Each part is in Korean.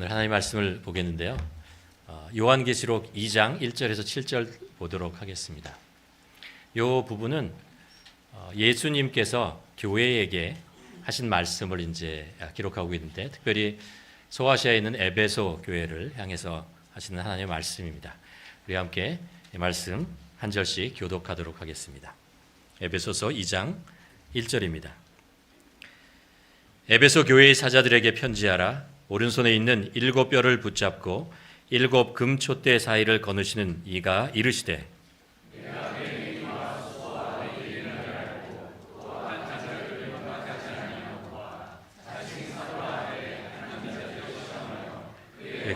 오늘 하나님의 말씀을 보겠는데요. 요한계시록 2장 1절에서 7절 보도록 하겠습니다. 이 부분은 예수님께서 교회에게 하신 말씀을 이제 기록하고 있는데, 특별히 소아시아에 있는 에베소 교회를 향해서 하시는 하나님의 말씀입니다. 우리 함께 이 말씀 한 절씩 교독하도록 하겠습니다. 에베소서 2장 1절입니다. 에베소 교회의 사자들에게 편지하라. 오른손에 있는 7뼈를 붙잡고 7 금촛대 사이를 거느시는 이가 이르시되,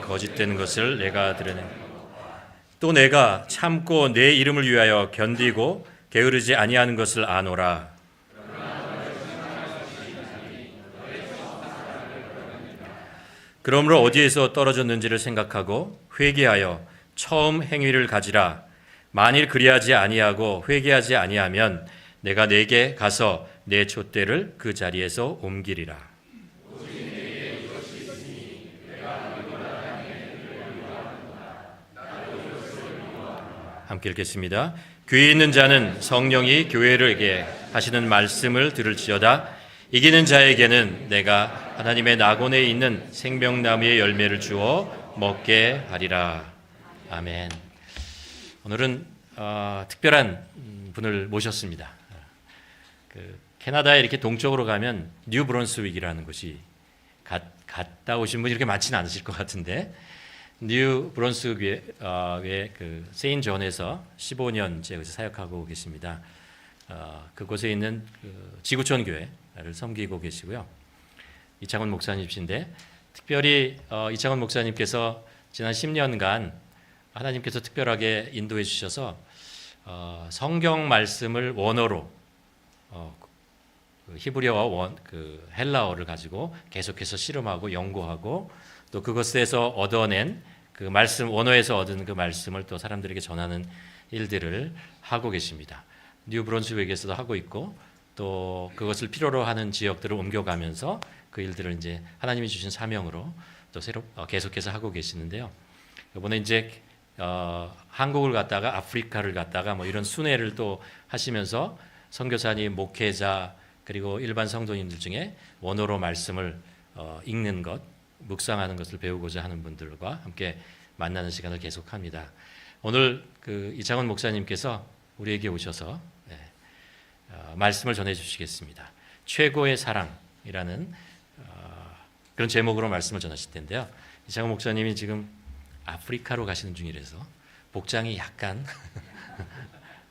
거짓된 것을 내가 드러낸, 또 내가 참고 내 이름을 위하여 견디고 게으르지 아니하는 것을 아노라. 그러므로 어디에서 떨어졌는지를 생각하고 회개하여 처음 행위를 가지라. 만일 그리하지 아니하고 회개하지 아니하면 내가 내게 가서 내 촛대를 그 자리에서 옮기리라. 함께 읽겠습니다. 귀 있는 자는 성령이 교회에게 하시는 말씀을 들을지어다. 이기는 자에게는 내가 하나님의 낙원에 있는 생명나무의 열매를 주어 먹게 하리라. 아멘. 오늘은 특별한 분을 모셨습니다. 캐나다에 이렇게 동쪽으로 가면 뉴 브론스윅이라는 곳이 갔다 오신 분이 이렇게 많지는 않으실 것 같은데, 뉴 브론스윅의 그 세인 존에서 15년째 사역하고 계십니다. 그곳에 있는 그 지구촌 교회를 섬기고 계시고요. 이창훈 목사님이신데, 특별히 이창훈 목사님께서 지난 10년간 하나님께서 특별하게 인도해 주셔서 성경 말씀을 원어로 히브리어와 그 헬라어를 가지고 계속해서 실험하고 연구하고, 또 그것에서 얻어낸 그 말씀, 원어에서 얻은 그 말씀을 또 사람들에게 전하는 일들을 하고 계십니다. 뉴 브론스윅에서도 하고 있고, 또 그것을 필요로 하는 지역들을 옮겨가면서 그 일들을 이제 하나님이 주신 사명으로 또 계속해서 하고 계시는데요. 이번에 이제 한국을 갔다가 아프리카를 갔다가 뭐 이런 순회를 또 하시면서 선교사님, 목회자, 그리고 일반 성도님들 중에 원어로 말씀을 읽는 것, 묵상하는 것을 배우고자 하는 분들과 함께 만나는 시간을 계속합니다. 오늘 그 이창훈 목사님께서 우리에게 오셔서 말씀을 전해주시겠습니다. 최고의 사랑이라는 그런 제목으로 말씀을 전하실 텐데요. 이창훈 목사님이 지금 아프리카로 가시는 중이라서 복장이 약간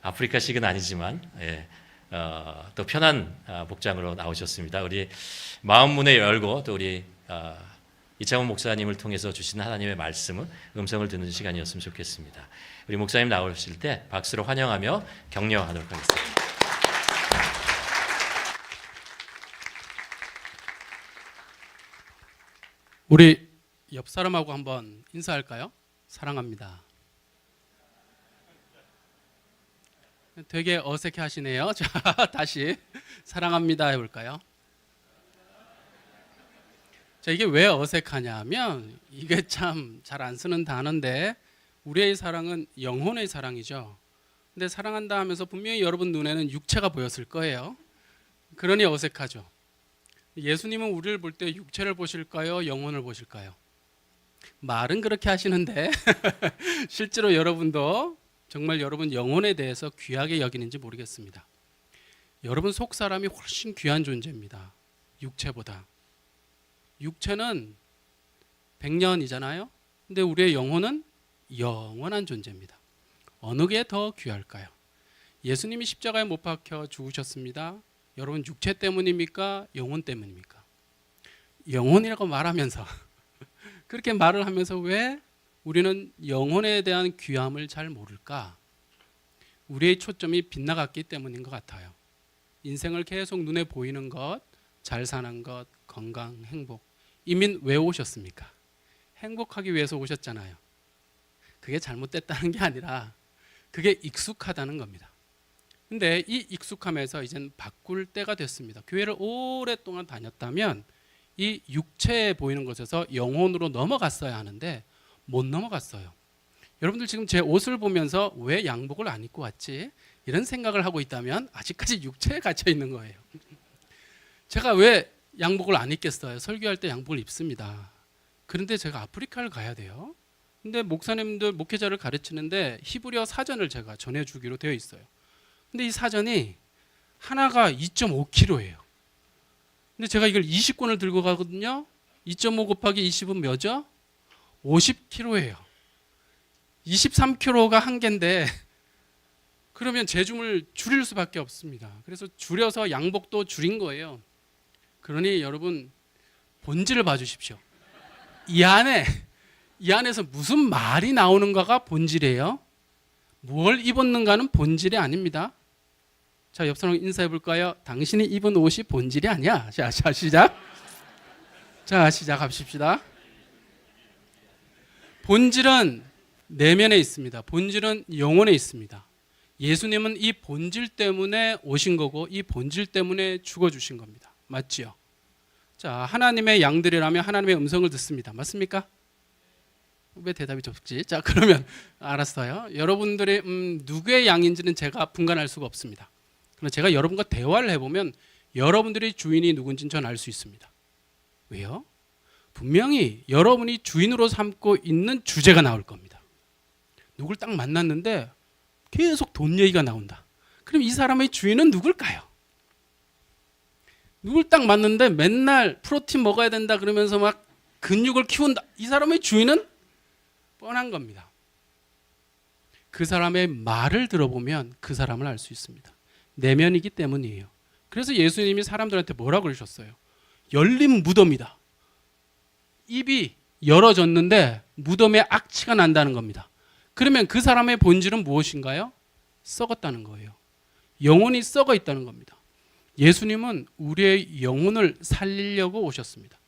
아프리카식은 아니지만 또 편한 복장으로 나오셨습니다. 우리 마음 문을 열고 또 우리 이창훈 목사님을 통해서 주신 하나님의 말씀을 음성을 듣는 시간이었으면 좋겠습니다. 우리 목사님 나오실 때 박수로 환영하며 격려하도록 하겠습니다. 우리 옆 사람하고 한번 인사할까요? 사랑합니다. 되게 어색해 하시네요. 자, 다시 사랑합니다 해볼까요? 자, 이게 왜 어색하냐면, 이게 참 잘 안 쓰는 단어인데, 우리의 사랑은 영혼의 사랑이죠. 근데 사랑한다 하면서 분명히 여러분 눈에는 육체가 보였을 거예요. 그러니 어색하죠. 예수님은 우리를 볼 때 육체를 보실까요? 영혼을 보실까요? 말은 그렇게 하시는데 실제로 여러분도 정말 여러분 영혼에 대해서 귀하게 여기는지 모르겠습니다. 여러분 속 사람이 훨씬 귀한 존재입니다. 육체보다. 육체는 100년이잖아요. 근데 우리의 영혼은 영원한 존재입니다. 어느 게 더 귀할까요? 예수님이 십자가에 못 박혀 죽으셨습니다. 여러분 육체 때문입니까? 영혼 때문입니까? 영혼이라고 말하면서 그렇게 말을 하면서 왜 우리는 영혼에 대한 귀함을 잘 모를까? 우리의 초점이 빗나갔기 때문인 것 같아요. 인생을 계속 눈에 보이는 것, 잘 사는 것, 건강, 행복. 이민 왜 오셨습니까? 행복하기 위해서 오셨잖아요. 그게 잘못됐다는 게 아니라 그게 익숙하다는 겁니다. 근데 이 익숙함에서 이젠 바꿀 때가 됐습니다. 교회를 오랫동안 다녔다면 이 육체에 보이는 것에서 영혼으로 넘어갔어야 하는데 못 넘어갔어요. 여러분들 지금 제 옷을 보면서 왜 양복을 안 입고 왔지? 이런 생각을 하고 있다면 아직까지 육체에 갇혀 있는 거예요. 제가 왜 양복을 안 입겠어요? 설교할 때 양복을 입습니다. 그런데 제가 아프리카를 가야 돼요. 근데 목사님들, 목회자를 가르치는데 히브리어 사전을 제가 전해주기로 되어 있어요. 근데 이 사전이 하나가 2.5kg예요. 근데 제가 이걸 20권을 들고 가거든요. 2.5 곱하기 20은 몇이죠? 50kg예요. 23kg가 한 개인데 그러면 제줌을 줄일 수밖에 없습니다. 그래서 줄여서 양복도 줄인 거예요. 그러니 여러분 본질을 봐주십시오. 이 안에서 무슨 말이 나오는가가 본질이에요. 뭘 입었는가는 본질이 아닙니다. 자, 옆 사람 인사해 볼까요? 당신이 입은 옷이 본질이 아니야. 자, 시작. 자, 시작합시다. 본질은 내면에 있습니다. 본질은 영혼에 있습니다. 예수님은 이 본질 때문에 오신 거고 이 본질 때문에 죽어주신 겁니다. 맞지요? 자, 하나님의 양들이라면 하나님의 음성을 듣습니다. 맞습니까? 왜 대답이 적지? 자, 그러면 알았어요. 여러분들이 누구의 양인지는 제가 분간할 수가 없습니다. 그러나 제가 여러분과 대화를 해보면 여러분들의 주인이 누군지는 전 알 수 있습니다. 왜요? 분명히 여러분이 주인으로 삼고 있는 주제가 나올 겁니다. 누굴 딱 만났는데 계속 돈 얘기가 나온다. 그럼 이 사람의 주인은 누굴까요? 누굴 딱 만났는데 맨날 프로틴 먹어야 된다 그러면서 막 근육을 키운다. 이 사람의 주인은 뻔한 겁니다. 그 사람의 말을 들어보면 그 사람을 알 수 있습니다. 내면이기 때문이에요. 그래서 예수님이 사람들한테 뭐라고 그러셨어요? 열린 무덤이다. 입이 열어졌는데 무덤에 악취가 난다는 겁니다. 그러면 그 사람의 본질은 무엇인가요? 썩었다는 거예요. 영혼이 썩어 있다는 겁니다. 예수님은 우리의 영혼을 살리려고 오셨습니다.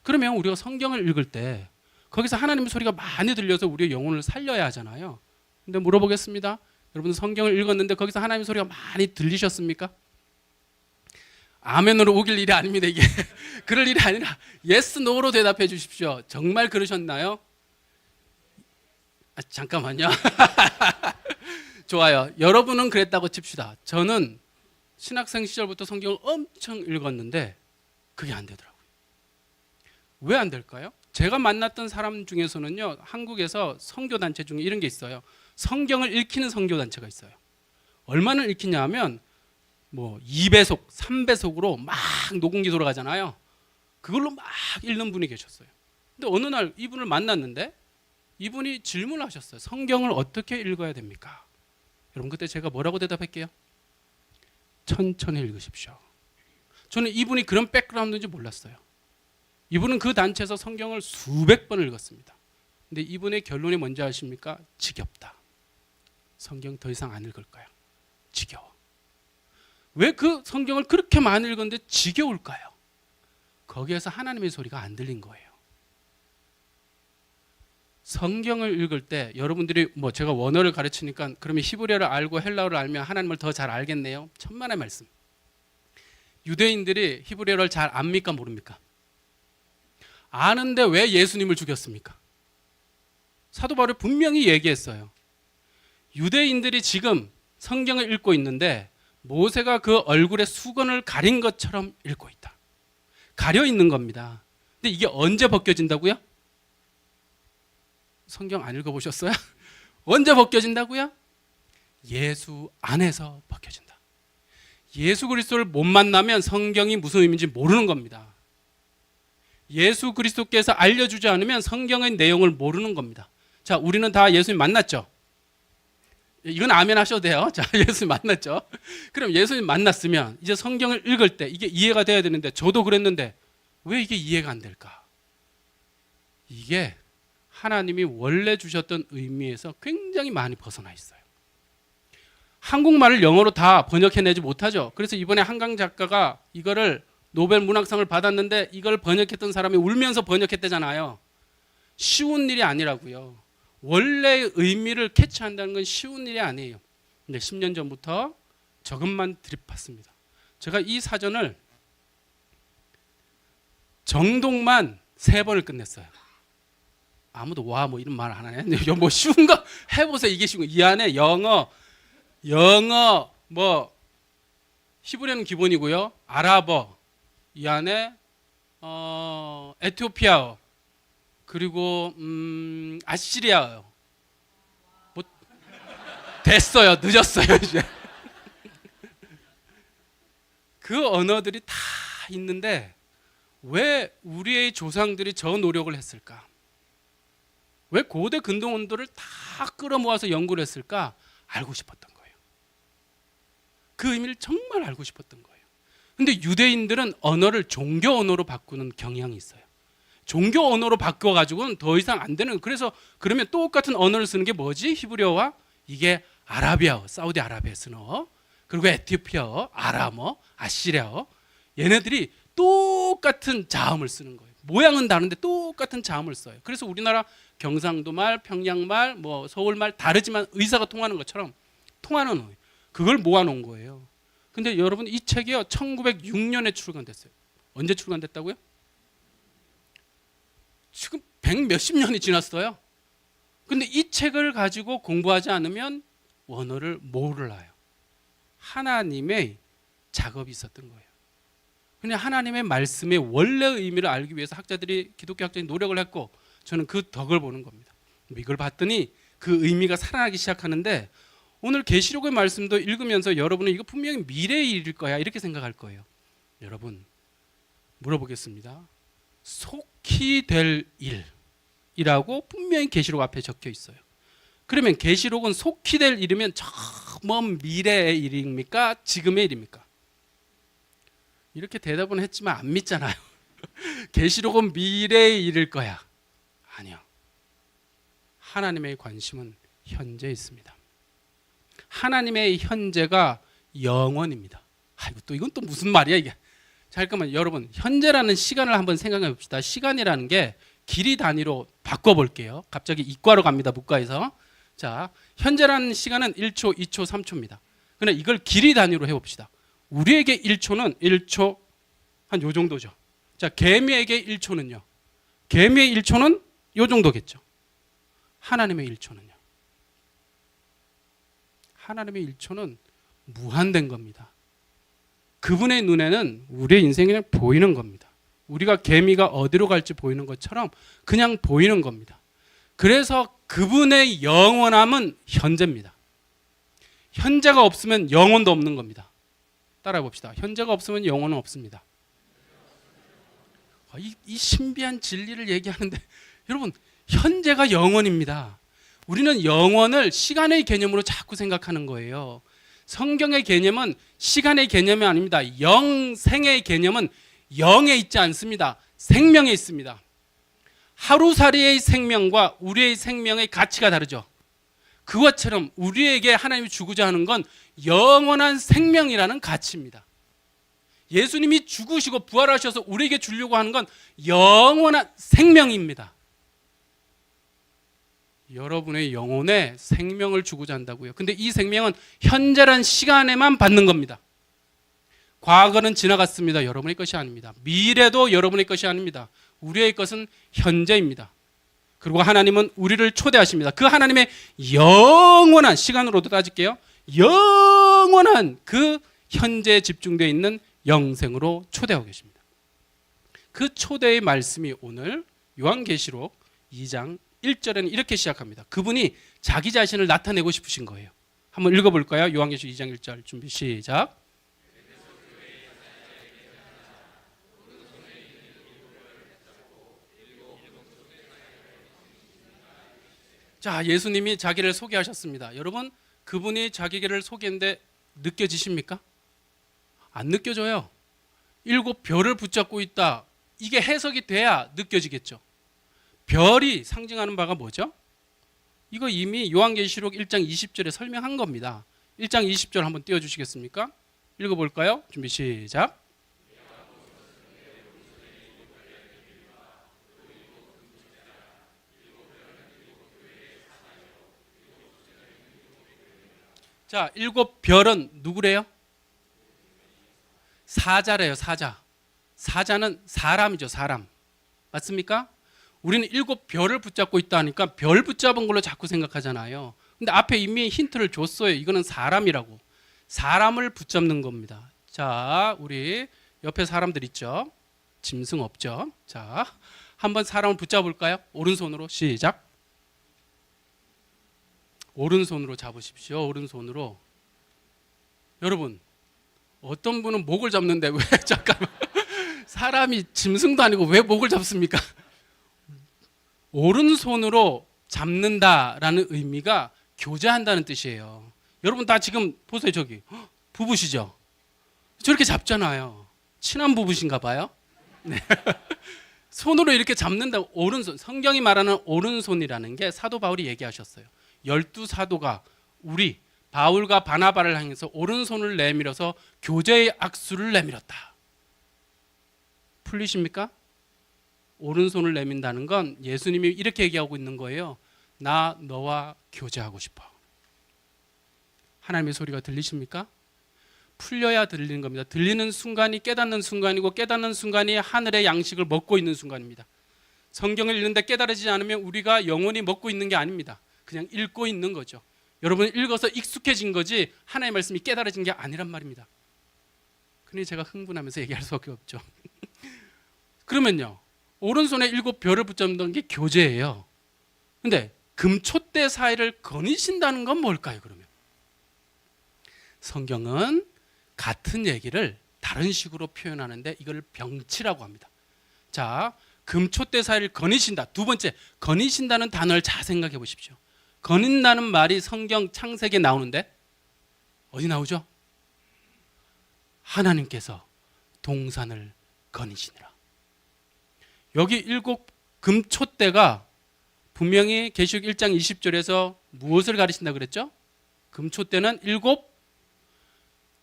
그러면 우리가 성경을 읽을 때 거기서 하나님의 소리가 많이 들려서 우리의 영혼을 살려야 하잖아요. 근데 물어보겠습니다. 여러분 성경을 읽었는데 거기서 하나님의 소리가 많이 들리셨습니까? 아멘으로 오길 일이 아닙니다. 이게 그럴 일이 아니라 yes, no로 대답해 주십시오. 정말 그러셨나요? 잠깐만요. 좋아요. 여러분은 그랬다고 칩시다. 저는 신학생 시절부터 성경을 엄청 읽었는데 그게 안 되더라고요. 왜 안 될까요? 제가 만났던 사람 중에서는요, 한국에서 선교단체 중에 이런 게 있어요. 성경을 읽히는 선교단체가 있어요. 얼마나 읽히냐 하면 뭐 2배속, 3배속으로 막 녹음기 돌아가잖아요. 그걸로 막 읽는 분이 계셨어요. 근데 어느 날 이분을 만났는데 이분이 질문을 하셨어요. 성경을 어떻게 읽어야 됩니까? 여러분 그때 제가 뭐라고 대답할게요? 천천히 읽으십시오. 저는 이분이 그런 백그라운드인지 몰랐어요. 이분은 그 단체에서 성경을 수백 번을 읽었습니다. 근데 이분의 결론이 뭔지 아십니까? 지겹다. 성경 더 이상 안 읽을까요? 지겨워. 왜 그 성경을 그렇게 많이 읽었는데 지겨울까요? 거기에서 하나님의 소리가 안 들린 거예요. 성경을 읽을 때 여러분들이 뭐 제가 원어를 가르치니까 그러면 히브리어를 알고 헬라어를 알면 하나님을 더 잘 알겠네요. 천만의 말씀. 유대인들이 히브리어를 잘 압니까 모릅니까? 아는데 왜 예수님을 죽였습니까? 사도 바울이 분명히 얘기했어요. 유대인들이 지금 성경을 읽고 있는데 모세가 그 얼굴에 수건을 가린 것처럼 읽고 있다. 가려 있는 겁니다. 근데 이게 언제 벗겨진다고요? 성경 안 읽어보셨어요? 언제 벗겨진다고요? 예수 안에서 벗겨진다. 예수 그리스도를 못 만나면 성경이 무슨 의미인지 모르는 겁니다. 예수 그리스도께서 알려주지 않으면 성경의 내용을 모르는 겁니다. 자, 우리는 다 예수님 만났죠? 이건 아멘 하셔도 돼요. 자, 예수님 만났죠? 그럼 예수님 만났으면 이제 성경을 읽을 때 이게 이해가 돼야 되는데 저도 그랬는데 왜 이게 이해가 안 될까? 이게 하나님이 원래 주셨던 의미에서 굉장히 많이 벗어나 있어요. 한국말을 영어로 다 번역해내지 못하죠. 그래서 이번에 한강 작가가 이거를 노벨 문학상을 받았는데 이걸 번역했던 사람이 울면서 번역했대잖아요. 쉬운 일이 아니라고요. 원래의 의미를 캐치한다는 건 쉬운 일이 아니에요. 근데 10년 전부터 저것만 드립봤습니다. 제가 이 사전을 정독만 3번을 끝냈어요. 아무도 와 뭐 이런 말 안 하네. 뭐 쉬운 거 해보세요. 이게 쉬운 거. 이 안에 영어 뭐 히브리어는 기본이고요. 아랍어 이 안에 에티오피아어 그리고 아시리아어 뭐 됐어요. 늦었어요 이제. 그 언어들이 다 있는데 왜 우리의 조상들이 저 노력을 했을까? 왜 고대 근동원들을 다 끌어모아서 연구를 했을까? 알고 싶었던 거예요. 그 의미를 정말 알고 싶었던 거예요. 근데 유대인들은 언어를 종교 언어로 바꾸는 경향이 있어요. 종교 언어로 바꿔가지고는 더 이상 안 되는, 그래서 그러면 똑같은 언어를 쓰는 게 뭐지? 히브리어와 이게 아라비아어, 사우디아라비아 쓰는 언어, 그리고 에티오피아어, 아람어, 아시리아어, 얘네들이 똑같은 자음을 쓰는 거예요. 모양은 다른데 똑같은 자음을 써요. 그래서 우리나라 경상도 말, 평양 말, 뭐 서울 말 다르지만 의사가 통하는 것처럼 통하는 거예요. 그걸 모아놓은 거예요. 근데 여러분 이 책이요 1906년에 출간됐어요. 언제 출간됐다고요? 지금 100 몇십 년이 지났어요. 근데 이 책을 가지고 공부하지 않으면 원어를 몰라요. 하나님의 작업이 있었던 거예요. 그냥 하나님의 말씀의 원래 의미를 알기 위해서 기독교 학자들이 노력을 했고 저는 그 덕을 보는 겁니다. 이걸 봤더니 그 의미가 살아나기 시작하는데 오늘 계시록의 말씀도 읽으면서 여러분은 이거 분명히 미래의 일일 거야 이렇게 생각할 거예요. 여러분 물어보겠습니다. 속히 될 일이라고 분명히 계시록 앞에 적혀 있어요. 그러면 계시록은 속히 될 일이면 저 먼 미래의 일입니까? 지금의 일입니까? 이렇게 대답은 했지만 안 믿잖아요. 계시록은 미래의 일일 거야. 아니요. 하나님의 관심은 현재에 있습니다. 하나님의 현재가 영원입니다. 아이고 또 이건 또 무슨 말이야 이게. 잠깐만 여러분 현재라는 시간을 한번 생각해 봅시다. 시간이라는 게 길이 단위로 바꿔볼게요. 갑자기 이과로 갑니다. 문과에서. 자, 현재라는 시간은 1초, 2초, 3초입니다. 근데 이걸 길이 단위로 해봅시다. 우리에게 1초는 1초 한 요 정도죠. 자, 개미에게 1초는요. 개미의 1초는 요 정도겠죠. 하나님의 1초는요. 하나님의 1초는 무한된 겁니다. 그분의 눈에는 우리의 인생이 그냥 보이는 겁니다. 우리가 개미가 어디로 갈지 보이는 것처럼 그냥 보이는 겁니다. 그래서 그분의 영원함은 현재입니다. 현재가 없으면 영혼도 없는 겁니다. 따라해 봅시다. 현재가 없으면 영혼은 없습니다. 이 신비한 진리를 얘기하는데 여러분 현재가 영원입니다. 우리는 영원을 시간의 개념으로 자꾸 생각하는 거예요. 성경의 개념은 시간의 개념이 아닙니다. 영생의 개념은 영에 있지 않습니다. 생명에 있습니다. 하루살이의 생명과 우리의 생명의 가치가 다르죠. 그것처럼 우리에게 하나님이 주고자 하는 건 영원한 생명이라는 가치입니다. 예수님이 죽으시고 부활하셔서 우리에게 주려고 하는 건 영원한 생명입니다. 여러분의 영혼에 생명을 주고자 한다고요. 근데 이 생명은 현재란 시간에만 받는 겁니다. 과거는 지나갔습니다. 여러분의 것이 아닙니다. 미래도 여러분의 것이 아닙니다. 우리의 것은 현재입니다. 그리고 하나님은 우리를 초대하십니다. 그 하나님의 영원한 시간으로도 따질게요. 영원한 그 현재에 집중되어 있는 영생으로 초대하고 계십니다. 그 초대의 말씀이 오늘 요한계시록 2장 1절에는 이렇게 시작합니다. 그분이 자기 자신을 나타내고 싶으신 거예요. 한번 읽어볼까요? 요한계시록 2장 1절 준비 시작. 자, 예수님이 자기를 소개하셨습니다. 여러분, 그분이 자기를 소개했는데 느껴지십니까? 안 느껴져요. 7별을 붙잡고 있다. 이게 해석이 돼야 느껴지겠죠. 별이 상징하는 바가 뭐죠? 이거 이미 요한계시록 1장 20절에 설명한 겁니다. 1장 20절 한번 띄워주시겠습니까? 읽어볼까요? 준비 시작. 자, 7별은 누구래요? 사자래요, 사자. 사자는 사람이죠. 사람. 맞습니까? 우리는 7별을 붙잡고 있다 하니까 별 붙잡은 걸로 자꾸 생각하잖아요. 근데 앞에 이미 힌트를 줬어요. 이거는 사람이라고. 사람을 붙잡는 겁니다. 자, 우리 옆에 사람들 있죠? 짐승 없죠? 자, 한번 사람을 붙잡을까요? 오른손으로 시작. 오른손으로 잡으십시오. 오른손으로. 여러분, 어떤 분은 목을 잡는데 왜 잠깐만. 사람이 짐승도 아니고 왜 목을 잡습니까? 오른손으로 잡는다라는 의미가 교제한다는 뜻이에요. 여러분 다 지금 보세요. 저기 부부시죠? 저렇게 잡잖아요. 친한 부부신가 봐요. 네. 손으로 이렇게 잡는다. 오른손. 성경이 말하는 오른손이라는 게 사도 바울이 얘기하셨어요. 12사도가 우리 바울과 바나바를 향해서 오른손을 내밀어서 교제의 악수를 내밀었다. 풀리십니까? 오른손을 내민다는 건 예수님이 이렇게 얘기하고 있는 거예요. 나 너와 교제하고 싶어. 하나님의 소리가 들리십니까? 풀려야 들리는 겁니다. 들리는 순간이 깨닫는 순간이고 깨닫는 순간이 하늘의 양식을 먹고 있는 순간입니다. 성경을 읽는데 깨달아지지 않으면 우리가 영원히 먹고 있는 게 아닙니다. 그냥 읽고 있는 거죠. 여러분 읽어서 익숙해진 거지 하나님의 말씀이 깨달아진 게 아니란 말입니다. 그러니 제가 흥분하면서 얘기할 수밖에 없죠. 그러면요. 오른손에 7별을 붙잡는 게 교제예요. 근데 금촛대 사이를 거니신다는 건 뭘까요, 그러면? 성경은 같은 얘기를 다른 식으로 표현하는데 이걸 병치라고 합니다. 자, 금촛대 사이를 거니신다. 두 번째, 거니신다는 단어를 잘 생각해 보십시오. 거닌다는 말이 성경 창세기에 나오는데 어디 나오죠? 하나님께서 동산을 거니시니라. 여기 7 금촛대가 분명히 계시록 1장 20절에서 무엇을 가리킨다 그랬죠? 금촛대는 7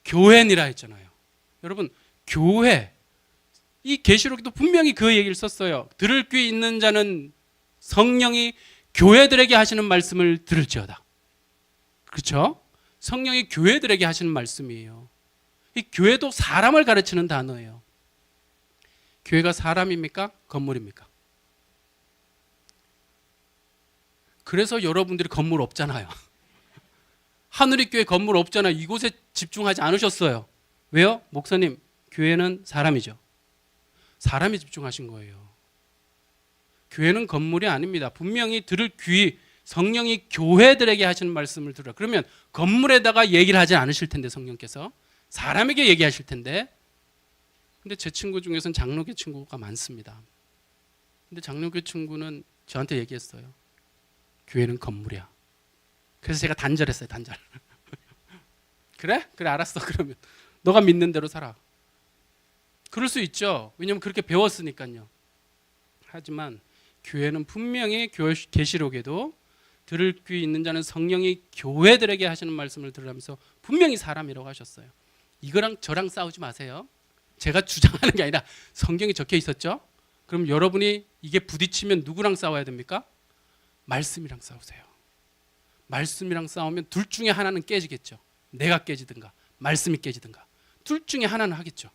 교회니라 했잖아요. 여러분, 교회, 이 계시록에도 분명히 그 얘기를 썼어요. 들을 귀 있는 자는 성령이 교회들에게 하시는 말씀을 들을지어다. 그렇죠? 성령이 교회들에게 하시는 말씀이에요. 이 교회도 사람을 가르치는 단어예요. 교회가 사람입니까? 건물입니까? 그래서 여러분들이 건물 없잖아요. 하늘의 교회 건물 없잖아요. 이곳에 집중하지 않으셨어요. 왜요? 목사님, 교회는 사람이죠. 사람이 집중하신 거예요. 교회는 건물이 아닙니다. 분명히 들을 귀, 성령이 교회들에게 하시는 말씀을 들으라. 그러면 건물에다가 얘기를 하지 않으실 텐데 성령께서 사람에게 얘기하실 텐데. 근데 제 친구 중에서는 장로교 친구가 많습니다. 근데 장로교 친구는 저한테 얘기했어요. 교회는 건물이야. 그래서 제가 단절했어요. 단절. 그래? 그래 알았어. 그러면 너가 믿는 대로 살아. 그럴 수 있죠. 왜냐하면 그렇게 배웠으니까요. 하지만 교회는 분명히 계시록에도 들을 귀 있는 자는 성령이 교회들에게 하시는 말씀을 들으면서 분명히 사람이라고 하셨어요. 이거랑 저랑 싸우지 마세요. 제가 주장하는 게 아니라 성경에 적혀 있었죠. 그럼 여러분이 이게 부딪히면 누구랑 싸워야 됩니까? 말씀이랑 싸우세요. 말씀이랑 싸우면 둘 중에 하나는 깨지겠죠. 내가 깨지든가 말씀이 깨지든가 둘 중에 하나는 하겠죠.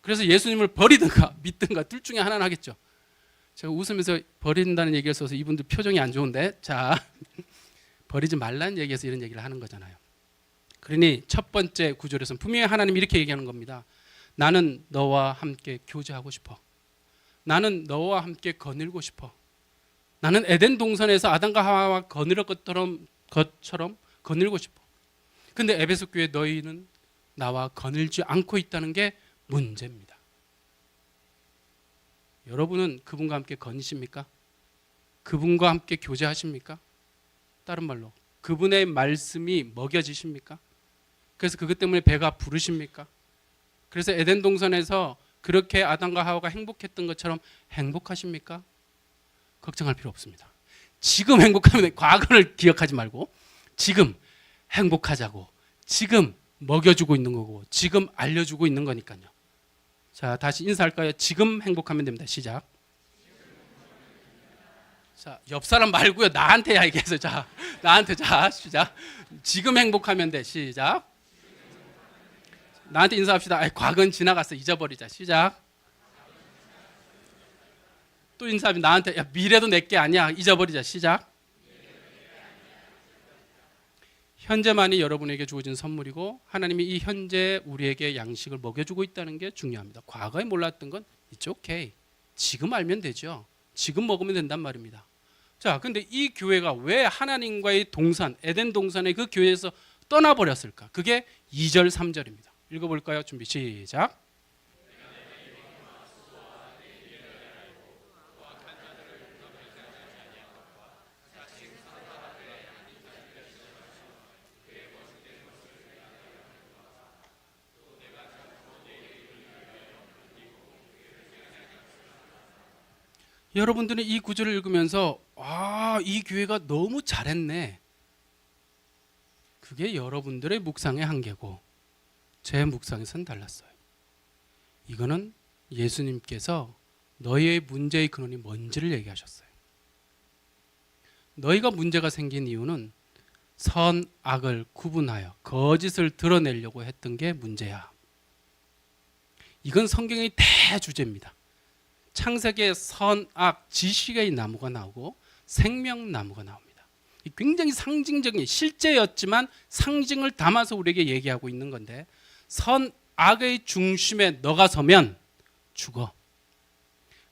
그래서 예수님을 버리든가 믿든가 둘 중에 하나는 하겠죠. 제가 웃으면서 버린다는 얘기를 써서 이분들 표정이 안 좋은데, 자, 버리지 말라는 얘기에서 이런 얘기를 하는 거잖아요. 그러니 첫 번째 구절에서는 분명히 하나님이 이렇게 얘기하는 겁니다. 나는 너와 함께 교제하고 싶어. 나는 너와 함께 거닐고 싶어. 나는 에덴 동산에서 아담과 하와와 거닐었 것처럼 거닐고 싶어. 근데 에베소 교회 너희는 나와 거닐지 않고 있다는 게 문제입니다. 여러분은 그분과 함께 거니십니까? 그분과 함께 교제하십니까? 다른 말로 그분의 말씀이 먹여지십니까? 그래서 그것 때문에 배가 부르십니까? 그래서 에덴 동산에서 그렇게 아담과 하와가 행복했던 것처럼 행복하십니까? 걱정할 필요 없습니다. 지금 행복하면 과거를 기억하지 말고 지금 행복하자고, 지금 먹여주고 있는 거고 지금 알려주고 있는 거니까요. 자, 다시 인사할까요? 지금 행복하면 됩니다. 시작. 자, 옆 사람 말고요. 나한테 얘기해서. 자, 나한테. 자, 시작. 지금 행복하면 돼. 시작. 나한테 인사합시다. 아이, 과거는 지나갔어. 잊어버리자. 시작. 또 인사하면 나한테 야, 미래도 내게 아니야. 잊어버리자. 시작. 현재만이 여러분에게 주어진 선물이고 하나님이 이 현재 우리에게 양식을 먹여주고 있다는 게 중요합니다. 과거에 몰랐던 건 it's okay. 지금 알면 되죠. 지금 먹으면 된단 말입니다. 자, 근데 이 교회가 왜 하나님과의 동산, 에덴 동산의 그 교회에서 떠나버렸을까? 그게 2절, 3절입니다. 읽어볼까요? 준비 시작. 여러분들은 이 구절을 읽으면서 이 교회가 너무 잘했네. 그게 여러분들의 묵상의 한계고 제 묵상에선 달랐어요. 이거는 예수님께서 너희의 문제의 근원이 뭔지를 얘기하셨어요. 너희가 문제가 생긴 이유는 선, 악을 구분하여 거짓을 드러내려고 했던 게 문제야. 이건 성경의 대주제입니다. 창세기에 선, 악, 지식의 나무가 나오고 생명나무가 나옵니다. 굉장히 상징적인 실제였지만 상징을 담아서 우리에게 얘기하고 있는 건데 선, 악의 중심에 너가 서면 죽어.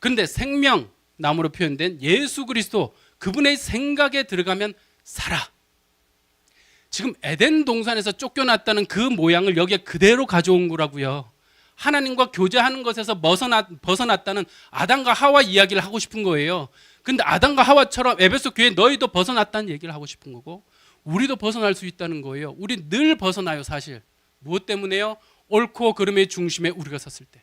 그런데 생명나무로 표현된 예수 그리스도 그분의 생각에 들어가면 살아. 지금 에덴 동산에서 쫓겨났다는 그 모양을 여기에 그대로 가져온 거라고요. 하나님과 교제하는 것에서 벗어났다는 아담과 하와 이야기를 하고 싶은 거예요. 근데 아담과 하와처럼 에베소 교회 너희도 벗어났다는 얘기를 하고 싶은 거고 우리도 벗어날 수 있다는 거예요. 우리 늘 벗어나요, 사실. 무엇 때문에요? 옳고 그름의 중심에 우리가 섰을 때.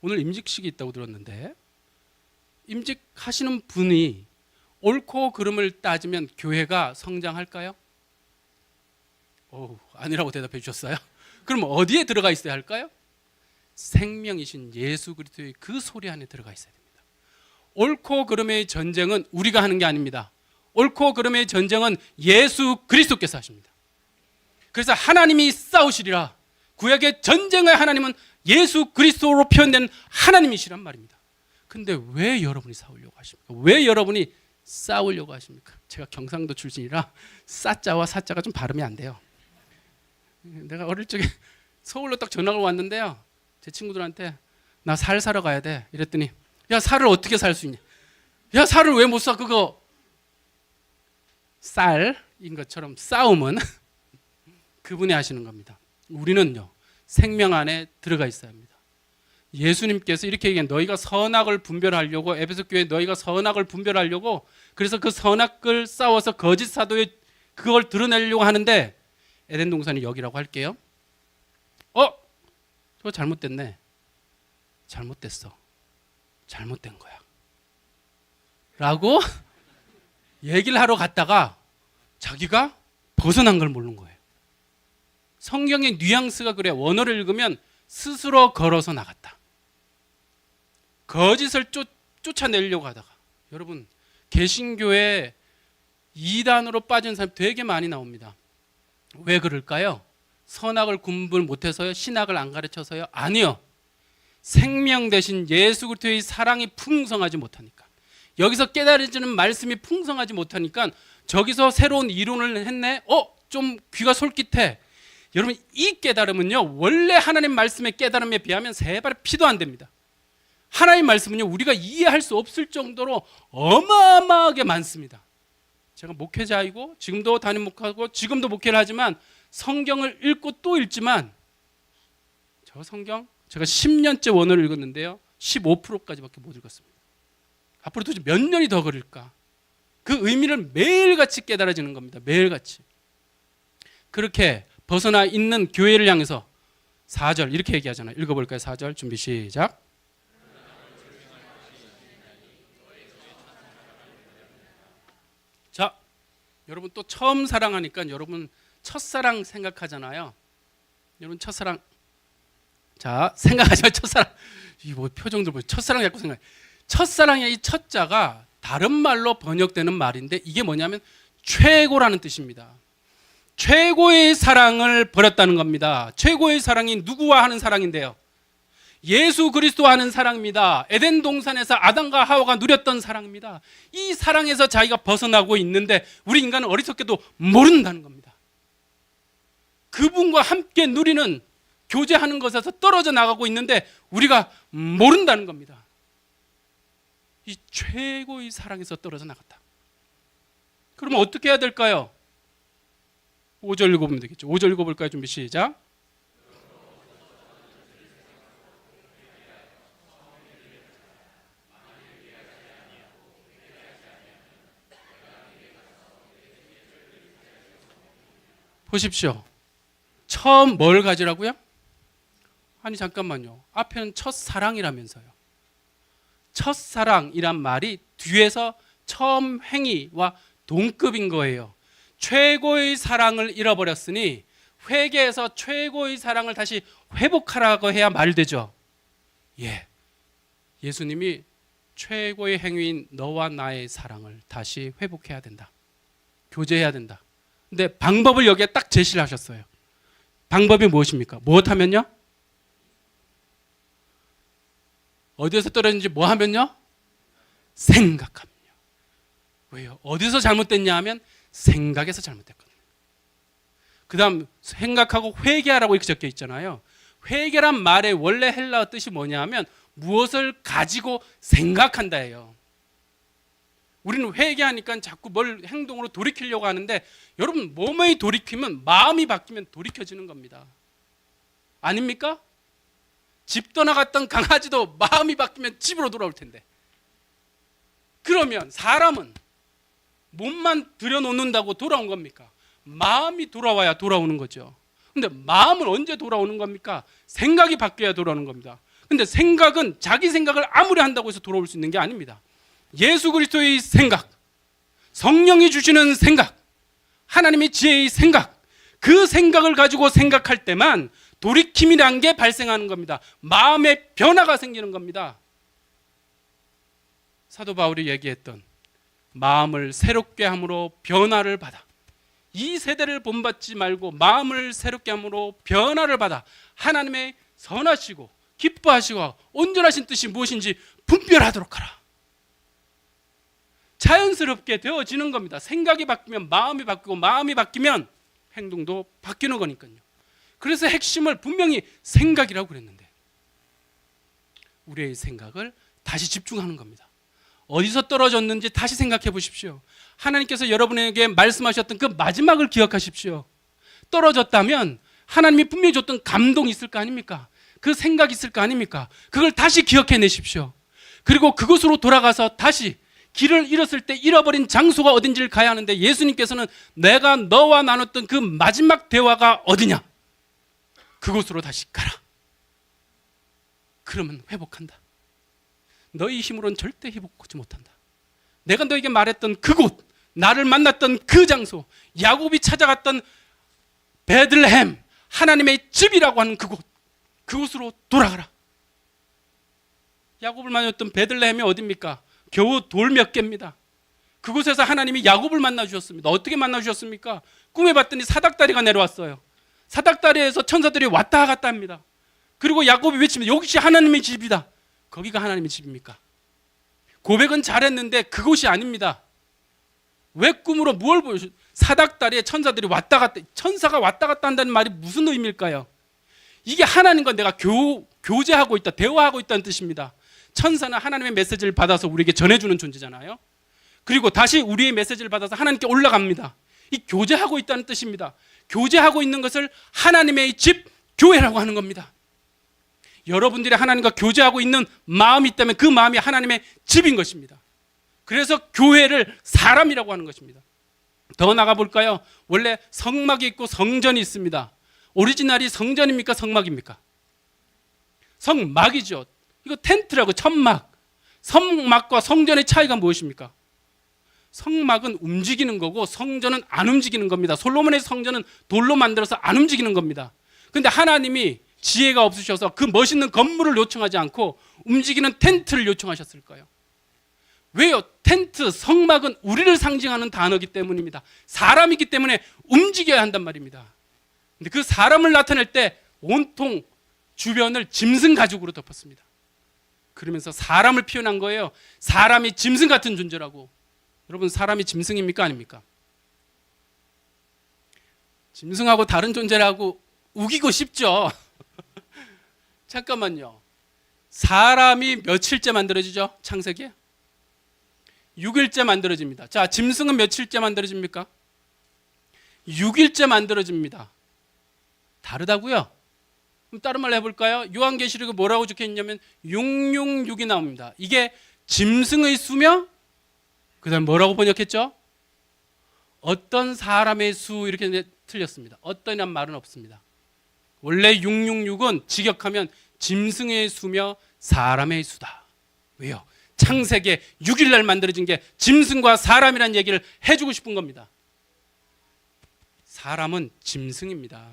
오늘 임직식이 있다고 들었는데 임직하시는 분이 옳고 그름을 따지면 교회가 성장할까요? 아니라고 대답해 주셨어요. 그럼 어디에 들어가 있어야 할까요? 생명이신 예수 그리스도의 그 소리 안에 들어가 있어야 됩니다. 옳고 그름의 전쟁은 우리가 하는 게 아닙니다. 옳고 그름의 전쟁은 예수 그리스도께서 하십니다. 그래서 하나님이 싸우시리라. 구약의 전쟁의 하나님은 예수 그리스도로 표현된 하나님이시란 말입니다. 근데 왜 여러분이 싸우려고 하십니까? 왜 여러분이 싸우려고 하십니까? 제가 경상도 출신이라 싸자와 사자가 좀 발음이 안 돼요. 내가 어릴 적에 서울로 딱 전학을 왔는데요. 제 친구들한테 나 살 사러 가야 돼. 이랬더니 야, 살을 어떻게 살 수 있냐? 야, 살을 왜 못 사? 그거 쌀인 것처럼 싸움은 그분이 하시는 겁니다. 우리는요, 생명 안에 들어가 있어야 합니다. 예수님께서 이렇게 얘기한 너희가 선악을 분별하려고 에베소 교회 너희가 선악을 분별하려고 그래서 그 선악을 싸워서 거짓 사도의 그걸 드러내려고 하는데 에덴 동산이 여기라고 할게요. 저거 잘못됐네. 잘못됐어. 잘못된 거야. 라고 얘기를 하러 갔다가 자기가 벗어난 걸 모르는 거예요. 성경의 뉘앙스가 그래. 원어를 읽으면 스스로 걸어서 나갔다. 거짓을 쫓아내려고 하다가 여러분 개신교에 이단으로 빠진 사람이 되게 많이 나옵니다. 왜 그럴까요? 선악을 구분 못해서요? 신학을 안 가르쳐서요? 아니요. 생명 대신 예수 그리스도의 사랑이 풍성하지 못하니까. 여기서 깨달아지는 말씀이 풍성하지 못하니까 저기서 새로운 이론을 했네? 좀 귀가 솔깃해. 여러분 이 깨달음은요 원래 하나님 말씀의 깨달음에 비하면 세 발의 피도 안 됩니다. 하나님 말씀은요 우리가 이해할 수 없을 정도로 어마어마하게 많습니다. 제가 목회자이고 지금도 담임 목회하고 지금도 목회를 하지만 성경을 읽고 또 읽지만 저 성경 제가 10년째 원어를 읽었는데요 15%까지밖에 못 읽었습니다. 앞으로 도대체 몇 년이 더 걸릴까? 그 의미를 매일같이 깨달아지는 겁니다. 매일같이. 그렇게 벗어나 있는 교회를 향해서 4절 이렇게 얘기하잖아요. 읽어볼까요? 4절 준비 시작. 자, 여러분 또 처음 사랑하니까 여러분 첫사랑 생각하잖아요. 여러분 첫사랑 자 생각하시면 첫사랑 이 뭐 표정들 보세요. 첫사랑 자꾸 생각해. 첫사랑의 이 첫자가 다른 말로 번역되는 말인데 이게 뭐냐면 최고라는 뜻입니다. 최고의 사랑을 버렸다는 겁니다. 최고의 사랑이 누구와 하는 사랑인데요? 예수 그리스도와 하는 사랑입니다. 에덴 동산에서 아담과 하와가 누렸던 사랑입니다. 이 사랑에서 자기가 벗어나고 있는데 우리 인간은 어리석게도 모른다는 겁니다. 그분과 함께 누리는 교제하는 것에서 떨어져 나가고 있는데 우리가 모른다는 겁니다. 이 최고의 사랑에서 떨어져 나갔다. 그러면 어떻게 해야 될까요? 5절 읽어보면 되겠죠. 5절 읽어볼까요? 준비 시작. 보십시오. 처음 뭘 가지라고요? 아니 잠깐만요. 앞에는 첫사랑이라면서요. 첫사랑이란 말이 뒤에서 처음 행위와 동급인 거예요. 최고의 사랑을 잃어버렸으니 회개해서 최고의 사랑을 다시 회복하라고 해야 말되죠. 예. 예수님이 최고의 행위인 너와 나의 사랑을 다시 회복해야 된다. 교제해야 된다. 근데 방법을 여기에 딱 제시를 하셨어요. 방법이 무엇입니까? 무엇하면요? 어디에서 떨어졌는지 뭐 하면요? 생각하면요. 왜요? 어디서 잘못됐냐 하면 생각에서 잘못됐거든요. 그 다음 생각하고 회개하라고 이렇게 적혀 있잖아요. 회개란 말의 원래 헬라어 뜻이 뭐냐 하면 무엇을 가지고 생각한다예요. 우리는 회개하니까 자꾸 뭘 행동으로 돌이키려고 하는데 여러분 몸의 돌이키면 마음이 바뀌면 돌이켜지는 겁니다. 아닙니까? 집 떠나갔던 강아지도 마음이 바뀌면 집으로 돌아올 텐데 그러면 사람은 몸만 들여놓는다고 돌아온 겁니까? 마음이 돌아와야 돌아오는 거죠. 근데 마음은 언제 돌아오는 겁니까? 생각이 바뀌어야 돌아오는 겁니다. 근데 생각은 자기 생각을 아무리 한다고 해서 돌아올 수 있는 게 아닙니다. 예수 그리스도의 생각, 성령이 주시는 생각, 하나님의 지혜의 생각, 그 생각을 가지고 생각할 때만 돌이킴이란 게 발생하는 겁니다. 마음의 변화가 생기는 겁니다. 사도 바울이 얘기했던 마음을 새롭게 함으로 변화를 받아. 이 세대를 본받지 말고 마음을 새롭게 함으로 변화를 받아 하나님의 선하시고 기뻐하시고 온전하신 뜻이 무엇인지 분별하도록 하라. 자연스럽게 되어지는 겁니다. 생각이 바뀌면 마음이 바뀌고 마음이 바뀌면 행동도 바뀌는 거니까요. 그래서 핵심을 분명히 생각이라고 그랬는데 우리의 생각을 다시 집중하는 겁니다. 어디서 떨어졌는지 다시 생각해 보십시오. 하나님께서 여러분에게 말씀하셨던 그 마지막을 기억하십시오. 떨어졌다면 하나님이 분명히 줬던 감동이 있을 거 아닙니까? 그 생각이 있을 거 아닙니까? 그걸 다시 기억해 내십시오. 그리고 그곳으로 돌아가서 다시 길을 잃었을 때 잃어버린 장소가 어딘지를 가야 하는데 예수님께서는 내가 너와 나눴던 그 마지막 대화가 어디냐? 그곳으로 다시 가라. 그러면 회복한다. 너희 힘으로는 절대 회복하지 못한다. 내가 너에게 말했던 그곳, 나를 만났던 그 장소, 야곱이 찾아갔던 베들레헴, 하나님의 집이라고 하는 그곳, 그곳으로 돌아가라. 야곱을 만났던 베들레헴이 어디입니까? 겨우 돌 몇 개입니다. 그곳에서 하나님이 야곱을 만나 주셨습니다. 어떻게 만나 주셨습니까? 꿈에 봤더니 사닥다리가 내려왔어요. 사닥다리에서 천사들이 왔다 갔다 합니다. 그리고 야곱이 외칩니다. 역시 하나님의 집이다. 거기가 하나님의 집입니까? 고백은 잘했는데 그곳이 아닙니다. 왜 꿈으로 뭘 보여주셨어요? 사닥다리에 천사들이 왔다 갔다, 천사가 왔다 갔다 한다는 말이 무슨 의미일까요? 이게 하나님과 내가 교제하고 있다, 대화하고 있다는 뜻입니다. 천사는 하나님의 메시지를 받아서 우리에게 전해주는 존재잖아요. 그리고 다시 우리의 메시지를 받아서 하나님께 올라갑니다. 이 교제하고 있다는 뜻입니다. 교제하고 있는 것을 하나님의 집, 교회라고 하는 겁니다. 여러분들이 하나님과 교제하고 있는 마음이 있다면 그 마음이 하나님의 집인 것입니다. 그래서 교회를 사람이라고 하는 것입니다. 더 나가 볼까요? 원래 성막이 있고 성전이 있습니다. 오리지널이 성전입니까? 성막입니까? 성막이죠. 이거 텐트라고, 천막. 성막과 성전의 차이가 무엇입니까? 성막은 움직이는 거고 성전은 안 움직이는 겁니다. 솔로몬의 성전은 돌로 만들어서 안 움직이는 겁니다. 그런데 하나님이 지혜가 없으셔서 그 멋있는 건물을 요청하지 않고 움직이는 텐트를 요청하셨을까요? 왜요? 텐트 로고스, 성막은 우리를 상징하는 단어이기 때문입니다. 사람이기 때문에 움직여야 한단 말입니다. 근데 그 사람을 나타낼 때 온통 주변을 짐승 가죽으로 덮었습니다. 그러면서 사람을 표현한 거예요. 사람이 짐승 같은 존재라고. 여러분, 사람이 짐승입니까? 아닙니까? 짐승하고 다른 존재라고 우기고 싶죠. 잠깐만요. 사람이 며칠째 만들어지죠? 창세기에? 6일째 만들어집니다. 자, 짐승은 며칠째 만들어집니까? 6일째 만들어집니다. 다르다고요? 그럼 다른 말로 해볼까요? 요한계시록에 뭐라고 적혀있냐면 666이 나옵니다. 이게 짐승의 수며 그 다음 뭐라고 번역했죠? 어떤 사람의 수, 이렇게 틀렸습니다. 어떠냐는 말은 없습니다. 원래 666은 직역하면 짐승의 수며 사람의 수다. 왜요? 창세기 6일날 만들어진 게 짐승과 사람이라는 얘기를 해주고 싶은 겁니다. 사람은 짐승입니다.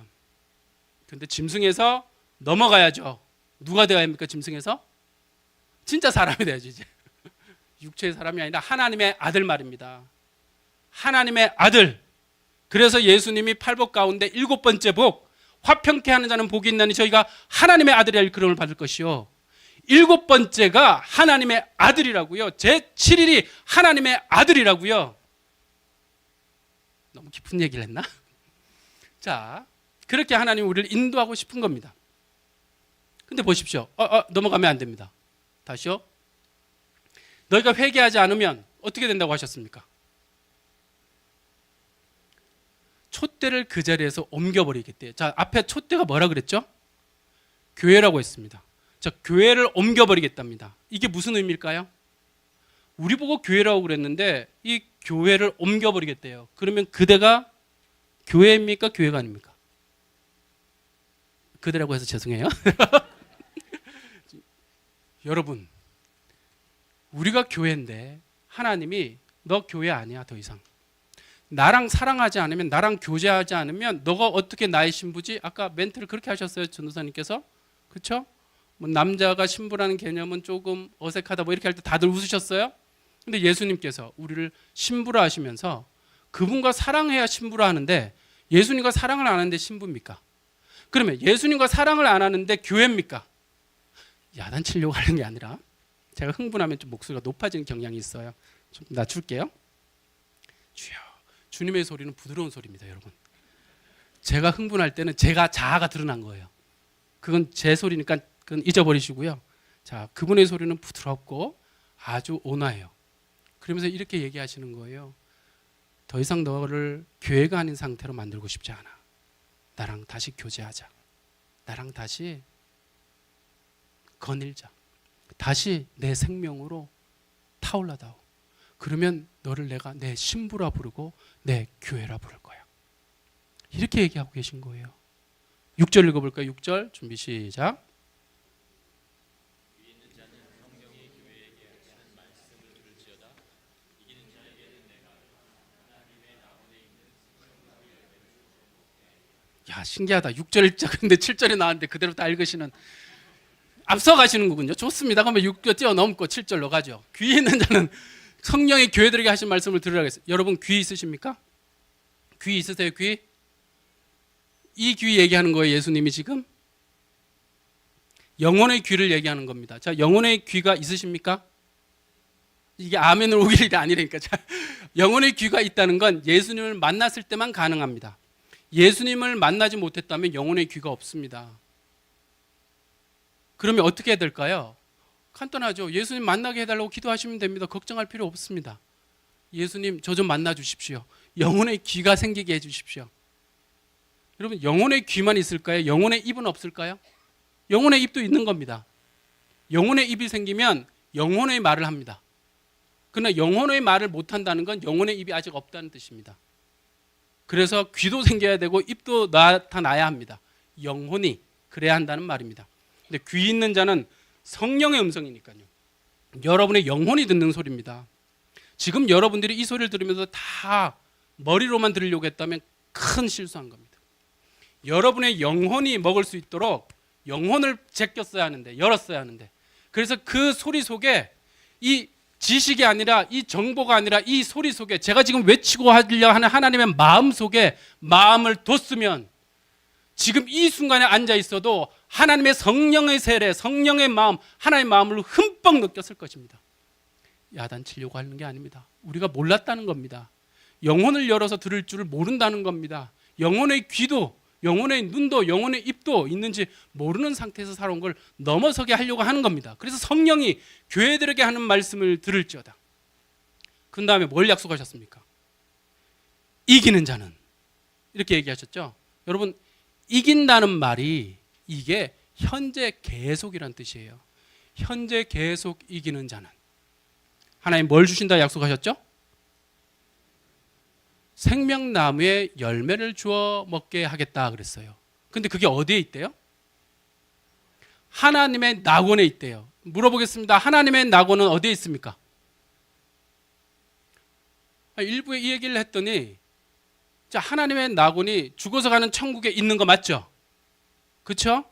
그런데 짐승에서 넘어가야죠. 누가 되어야 합니까? 짐승에서? 진짜 사람이 돼야지 이제. 육체의 사람이 아니라 하나님의 아들 말입니다. 하나님의 아들. 그래서 예수님이 팔복 가운데 7번째 복, 화평케 하는 자는 복이 있나니 저희가 하나님의 아들이라 일컬음을 받을 것이요. 7번째가 하나님의 아들이라고요. 제7일이 하나님의 아들이라고요. 너무 깊은 얘기를 했나? 자, 그렇게 하나님이 우리를 인도하고 싶은 겁니다. 근데 보십시오. 넘어가면 안 됩니다. 다시요. 너희가 회개하지 않으면 어떻게 된다고 하셨습니까? 촛대를 그 자리에서 옮겨버리겠대요. 자, 앞에 촛대가 뭐라 그랬죠? 교회라고 했습니다. 자, 교회를 옮겨버리겠답니다. 이게 무슨 의미일까요? 우리 보고 교회라고 그랬는데 이 교회를 옮겨버리겠대요. 그러면 그대가 교회입니까? 교회가 아닙니까? 그대라고 해서 죄송해요. 여러분, 우리가 교회인데 하나님이 너 교회 아니야 더 이상. 나랑 사랑하지 않으면, 나랑 교제하지 않으면 너가 어떻게 나의 신부지? 아까 멘트를 그렇게 하셨어요, 전도사님께서. 그렇죠? 뭐 남자가 신부라는 개념은 조금 어색하다 뭐 이렇게 할 때 다들 웃으셨어요. 근데 예수님께서 우리를 신부라 하시면서 그분과 사랑해야 신부라 하는데 예수님과 사랑을 안 하는데 신부입니까? 그러면 예수님과 사랑을 안 하는데 교회입니까? 야단치려고 하는 게 아니라 제가 흥분하면 좀 목소리가 높아지는 경향이 있어요. 좀 낮출게요. 주여. 주님의 소리는 부드러운 소리입니다, 여러분. 제가 흥분할 때는 제가 자아가 드러난 거예요. 그건 제 소리니까 그건 잊어버리시고요. 자, 그분의 소리는 부드럽고 아주 온화해요. 그러면서 이렇게 얘기하시는 거예요. 더 이상 너를 교회가 아닌 상태로 만들고 싶지 않아. 나랑 다시 교제하자. 나랑 다시 거닐자. 다시 내 생명으로 타올라다오. 그러면 너를 내가 내 신부라 부르고 내 교회라 부를 거야. 이렇게 얘기하고 계신 거예요. 6절 읽어볼까요? 6절 준비 시작. 야, 신기하다. 6절 읽자. 근데 7절에 나왔는데 그대로 다 읽으시는, 앞서가시는 거군요. 좋습니다. 그러면 6절 뛰어넘고 7절로 가죠. 귀 있는 자는 성령이 교회들에게 하신 말씀을 들으라겠어요. 여러분 귀 있으십니까? 귀 있으세요? 귀? 이 귀 얘기하는 거예요, 예수님이 지금? 영혼의 귀를 얘기하는 겁니다. 자, 영혼의 귀가 있으십니까? 이게 아멘으로 오길 일이 아니라니까. 자, 영혼의 귀가 있다는 건 예수님을 만났을 때만 가능합니다. 예수님을 만나지 못했다면 영혼의 귀가 없습니다. 그러면 어떻게 해야 될까요? 간단하죠. 예수님 만나게 해달라고 기도하시면 됩니다. 걱정할 필요 없습니다. 예수님 저 좀 만나 주십시오. 영혼의 귀가 생기게 해 주십시오. 여러분, 영혼의 귀만 있을까요? 영혼의 입은 없을까요? 영혼의 입도 있는 겁니다. 영혼의 입이 생기면 영혼의 말을 합니다. 그러나 영혼의 말을 못한다는 건 영혼의 입이 아직 없다는 뜻입니다. 그래서 귀도 생겨야 되고 입도 나타나야 합니다. 영혼이 그래야 한다는 말입니다. 근데 귀 있는 자는 성령의 음성이니까요. 여러분의 영혼이 듣는 소리입니다. 지금 여러분들이 이 소리를 들으면서 다 머리로만 들으려고 했다면 큰 실수한 겁니다. 여러분의 영혼이 먹을 수 있도록 영혼을 제꼈어야 하는데, 열었어야 하는데, 그래서 그 소리 속에 이 지식이 아니라 이 정보가 아니라 이 소리 속에 제가 지금 외치고 하려 하는 하나님의 마음 속에 마음을 뒀으면 지금 이 순간에 앉아 있어도 하나님의 성령의 세례, 성령의 마음, 하나님의 마음을 흠뻑 느꼈을 것입니다. 야단치려고 하는 게 아닙니다. 우리가 몰랐다는 겁니다. 영혼을 열어서 들을 줄을 모른다는 겁니다. 영혼의 귀도, 영혼의 눈도, 영혼의 입도 있는지 모르는 상태에서 살아온 걸 넘어서게 하려고 하는 겁니다. 그래서 성령이 교회들에게 하는 말씀을 들을지어다. 그 다음에 뭘 약속하셨습니까? 이기는 자는, 이렇게 얘기하셨죠. 여러분, 이긴다는 말이 이게 현재 계속이란 뜻이에요. 현재 계속 이기는 자는. 하나님 뭘 주신다 약속하셨죠? 생명나무의 열매를 주어 먹게 하겠다 그랬어요. 근데 그게 어디에 있대요? 하나님의 낙원에 있대요. 물어보겠습니다. 하나님의 낙원은 어디에 있습니까? 일부에 이 얘기를 했더니 자, 하나님의 낙원이 죽어서 가는 천국에 있는 거 맞죠? 그렇죠?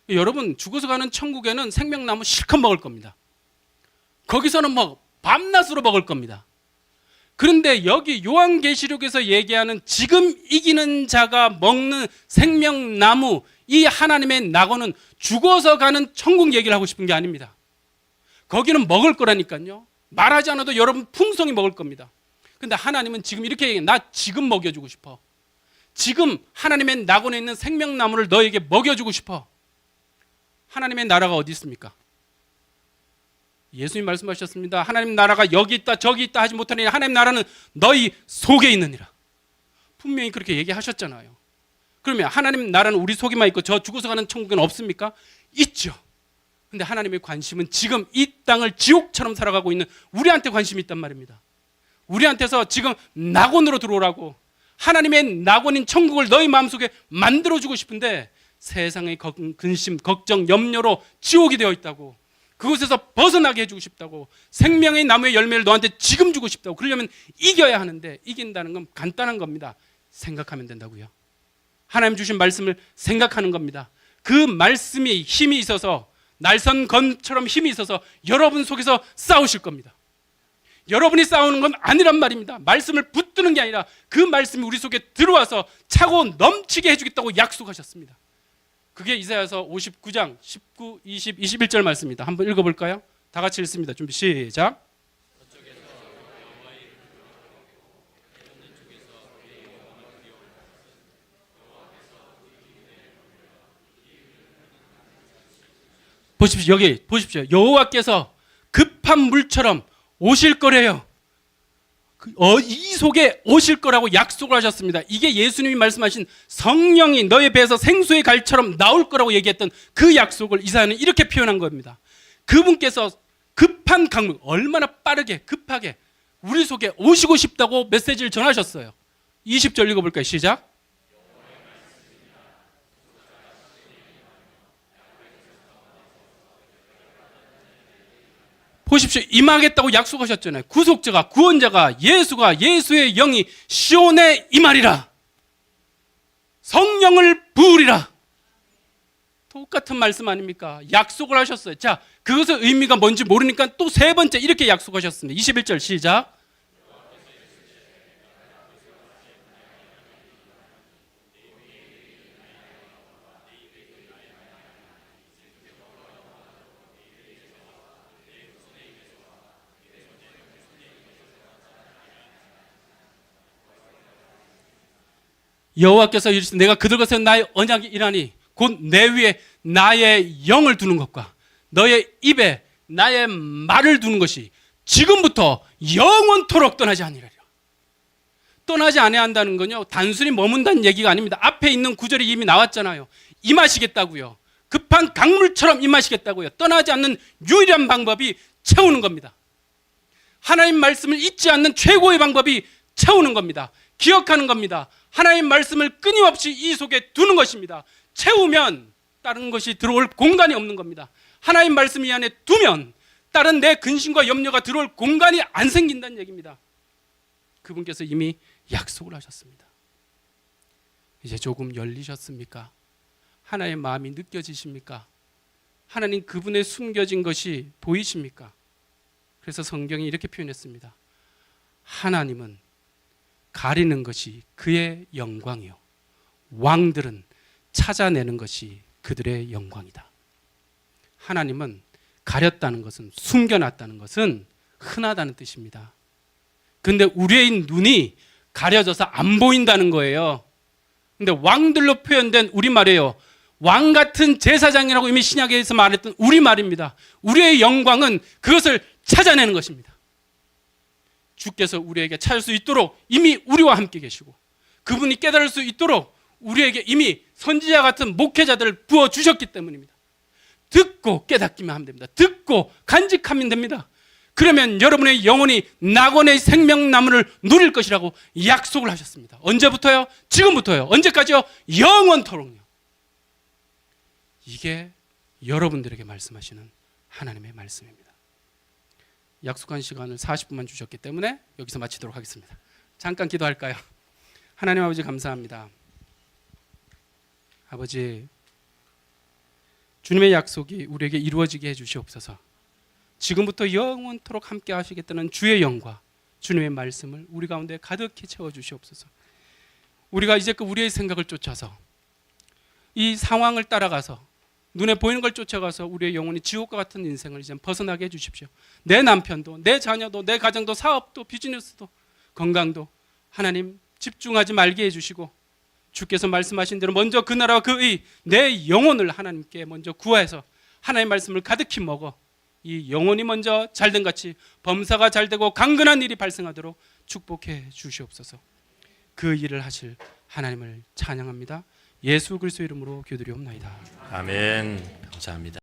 여러분, 죽어서 가는 천국에는 생명나무 실컷 먹을 겁니다. 거기서는 뭐 밤낮으로 먹을 겁니다. 그런데 여기 요한계시록에서 얘기하는 지금 이기는 자가 먹는 생명나무, 이 하나님의 낙원은 죽어서 가는 천국 얘기를 하고 싶은 게 아닙니다. 거기는 먹을 거라니까요. 말하지 않아도 여러분 풍성히 먹을 겁니다. 근데 하나님은 지금 이렇게 얘기해요. 나 지금 먹여주고 싶어. 지금 하나님의 낙원에 있는 생명나무를 너에게 먹여주고 싶어. 하나님의 나라가 어디 있습니까? 예수님 말씀하셨습니다. 하나님 나라가 여기 있다 저기 있다 하지 못하니 하나님 나라는 너희 속에 있느니라. 분명히 그렇게 얘기하셨잖아요. 그러면 하나님 나라는 우리 속에만 있고 저 죽어서 가는 천국은 없습니까? 있죠. 근데 하나님의 관심은 지금 이 땅을 지옥처럼 살아가고 있는 우리한테 관심이 있단 말입니다. 우리한테서 지금 낙원으로 들어오라고, 하나님의 낙원인 천국을 너희 마음속에 만들어주고 싶은데 세상의 근심, 걱정, 염려로 지옥이 되어 있다고, 그곳에서 벗어나게 해주고 싶다고, 생명의 나무의 열매를 너한테 지금 주고 싶다고. 그러려면 이겨야 하는데, 이긴다는 건 간단한 겁니다. 생각하면 된다고요. 하나님 주신 말씀을 생각하는 겁니다. 그 말씀이 힘이 있어서, 날선검처럼 힘이 있어서 여러분 속에서 싸우실 겁니다. 여러분이 싸우는 건 아니란 말입니다. 말씀을 붙드는 게 아니라 그 말씀이 우리 속에 들어와서 차고 넘치게 해주겠다고 약속하셨습니다. 그게 이사야서 59장 19, 20, 21절 말씀입니다. 한번 읽어볼까요? 다 같이 읽습니다. 준비 시작. 보십시오. 여기 보십시오. 여호와께서 급한 물처럼 오실 거래요. 이 속에 오실 거라고 약속을 하셨습니다. 이게 예수님이 말씀하신 성령이 너의 배에서 생수의 갈처럼 나올 거라고 얘기했던 그 약속을 이사야는 이렇게 표현한 겁니다. 그분께서 급한 강물, 얼마나 빠르게 급하게 우리 속에 오시고 싶다고 메시지를 전하셨어요. 20절 읽어볼까요? 시작. 보십시오. 임하겠다고 약속하셨잖아요. 구속자가, 구원자가, 예수가, 예수의 영이 시온에 임하리라. 성령을 부으리라. 똑같은 말씀 아닙니까? 약속을 하셨어요. 자, 그것의 의미가 뭔지 모르니까 또 세 번째 이렇게 약속하셨습니다. 21절 시작. 여호와께서 이르시되 내가 그들 것에 나의 언약이 일하니 곧 내 위에 나의 영을 두는 것과 너의 입에 나의 말을 두는 것이 지금부터 영원토록 떠나지 아니하리라. 떠나지 아니한다는 건요, 단순히 머문다는 얘기가 아닙니다. 앞에 있는 구절이 이미 나왔잖아요. 임하시겠다고요. 급한 강물처럼 임하시겠다고요. 떠나지 않는 유일한 방법이 채우는 겁니다. 하나님 말씀을 잊지 않는 최고의 방법이 채우는 겁니다. 기억하는 겁니다. 하나님 말씀을 끊임없이 이 속에 두는 것입니다. 채우면 다른 것이 들어올 공간이 없는 겁니다. 하나님 말씀 이 안에 두면 다른 내 근심과 염려가 들어올 공간이 안 생긴다는 얘기입니다. 그분께서 이미 약속을 하셨습니다. 이제 조금 열리셨습니까? 하나님의 마음이 느껴지십니까? 하나님 그분의 숨겨진 것이 보이십니까? 그래서 성경이 이렇게 표현했습니다. 하나님은 가리는 것이 그의 영광이요, 왕들은 찾아내는 것이 그들의 영광이다. 하나님은 가렸다는 것은, 숨겨놨다는 것은 흔하다는 뜻입니다. 근데 우리의 눈이 가려져서 안 보인다는 거예요. 근데 왕들로 표현된 우리말이에요. 왕 같은 제사장이라고 이미 신약에서 말했던 우리말입니다. 우리의 영광은 그것을 찾아내는 것입니다. 주께서 우리에게 찾을 수 있도록 이미 우리와 함께 계시고, 그분이 깨달을 수 있도록 우리에게 이미 선지자 같은 목회자들을 부어주셨기 때문입니다. 듣고 깨닫기만 하면 됩니다. 듣고 간직하면 됩니다. 그러면 여러분의 영혼이 낙원의 생명나무를 누릴 것이라고 약속을 하셨습니다. 언제부터요? 지금부터요. 언제까지요? 영원토록요. 이게 여러분들에게 말씀하시는 하나님의 말씀입니다. 약속한 시간을 40분만 주셨기 때문에 여기서 마치도록 하겠습니다. 잠깐 기도할까요? 하나님 아버지, 감사합니다. 아버지, 주님의 약속이 우리에게 이루어지게 해주시옵소서. 지금부터 영원토록 함께 하시겠다는 주의 영과 주님의 말씀을 우리 가운데 가득히 채워주시옵소서. 우리가 이제껏 우리의 생각을 쫓아서, 이 상황을 따라가서, 눈에 보이는 걸 쫓아가서 우리의 영혼이 지옥과 같은 인생을 이제 벗어나게 해주십시오. 내 남편도, 내 자녀도, 내 가정도, 사업도, 비즈니스도, 건강도 하나님 집중하지 말게 해주시고, 주께서 말씀하신 대로 먼저 그 나라와 그 의, 내 영혼을 하나님께 먼저 구하여서 하나님의 말씀을 가득히 먹어 이 영혼이 먼저 잘된 같이 범사가 잘되고 강건한 일이 발생하도록 축복해 주시옵소서. 그 일을 하실 하나님을 찬양합니다. 예수 그리스도 이름으로 기도드리옵나이다. 아멘. 감사합니다.